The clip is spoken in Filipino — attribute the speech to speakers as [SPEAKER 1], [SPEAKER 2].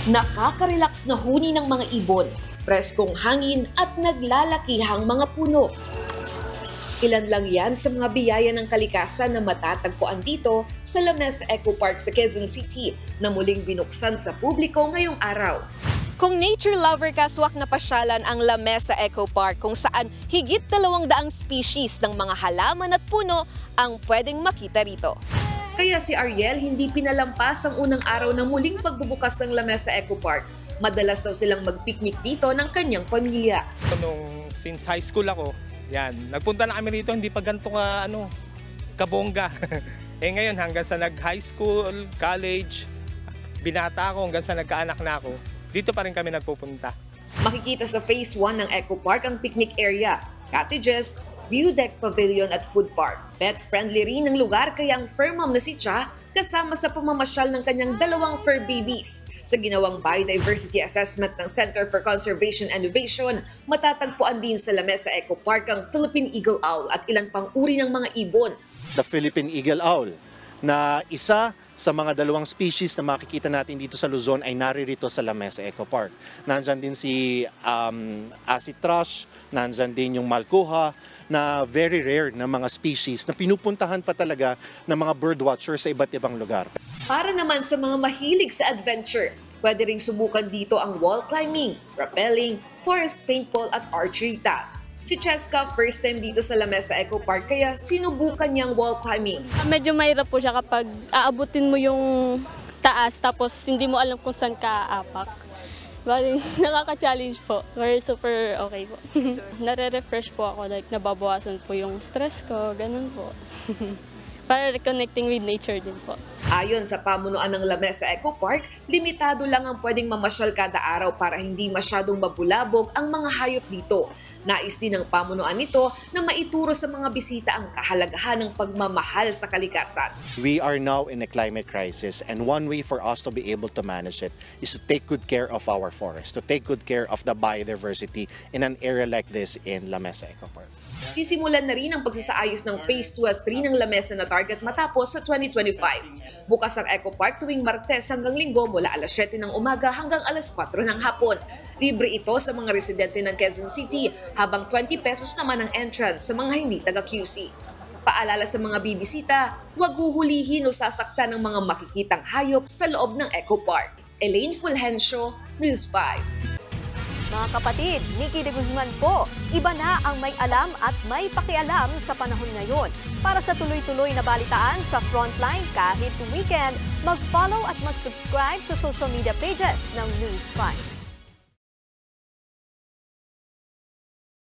[SPEAKER 1] Nakaka-relax na huni ng mga ibon, preskong hangin at naglalakihang mga puno. Ilan lang yan sa mga biyaya ng kalikasan na matatagpuan dito sa La Mesa Eco Park sa Quezon City na muling binuksan sa publiko ngayong araw. Kung nature lover ka, swak na pasyalan ang La Mesa Eco Park kung saan higit 200 species ng mga halaman at puno ang pwedeng makita rito. Kaya si Ariel hindi pinalampas ang unang araw ng muling pagbubukas ng La Mesa Eco Park. Madalas daw silang magpiknik dito ng kanyang pamilya.
[SPEAKER 2] Since high school ako, nagpunta na kami rito, hindi pa ganito kabongga. Ngayon hanggang sa nag-high school, college, binata ako hanggang sa nagkaanak na ako, dito pa rin kami nagpupunta.
[SPEAKER 1] Makikita sa Phase 1 ng Eco Park ang picnic area, cottages, view deck pavilion at food park. Pet-friendly rin ang lugar kaya ang fur mom na si Cha kasama sa pamamasyal ng kanyang 2 fur babies. Sa ginawang biodiversity assessment ng Center for Conservation and Innovation, matatagpuan din sa La Mesa Eco Park ang Philippine Eagle Owl at ilang pang uri ng mga ibon.
[SPEAKER 3] The Philippine Eagle Owl, na isa sa mga 2 species na makikita natin dito sa Luzon ay naririto sa La Mesa Eco Park. Nandyan din si acid thrush, nandyan din yung malkuha, na very rare na mga species na pinupuntahan pa talaga ng mga birdwatchers sa iba't ibang lugar.
[SPEAKER 1] Para naman sa mga mahilig sa adventure, pwede ring subukan dito ang wall climbing, rappelling, forest paintball at archery tag. Si Cheska first time dito sa La Mesa Eco Park kaya sinubukan niyang wall climbing.
[SPEAKER 4] Medyo mahirap po siya kapag aabutin mo yung taas tapos hindi mo alam kung saan ka aapak. Bali, nakaka-challenge po. Very super okay po. Nare-refresh po ako, like nababawasan po yung stress ko, ganun po. Para reconnecting with nature din po.
[SPEAKER 1] Ayon sa pamunuan ng La Mesa Eco Park, limitado lang ang pwedeng mamasyal kada araw para hindi masyadong mabulabog ang mga hayop dito. Nais din ng pamunuan nito na maituro sa mga bisita ang kahalagahan ng pagmamahal sa kalikasan.
[SPEAKER 3] We are now in a climate crisis, and one way for us to be able to manage it is to take good care of our forest, to take good care of the biodiversity in an area like this in La Mesa Eco Park.
[SPEAKER 1] Sisimulan na rin ang pagsasaayos ng Phase 2 at 3 ng La Mesa na target matapos sa 2025. Bukas ang Eco Park tuwing Martes hanggang Linggo mula alas 7 ng umaga hanggang alas 4 ng hapon. Libre ito sa mga residente ng Quezon City, habang 20 pesos naman ang entrance sa mga hindi taga-QC. Paalala sa mga bibisita, huwag huhulihin o sasaktan ng mga makikitang hayop sa loob ng Eco Park. Elaine Fulgencio, News 5.
[SPEAKER 5] Mga kapatid, Nikki de Guzman po, iba na ang may alam at may pakialam sa panahon ngayon. Para sa tuloy-tuloy na balitaan sa Frontline kahit weekend, mag-follow at mag-subscribe sa social media pages ng News 5.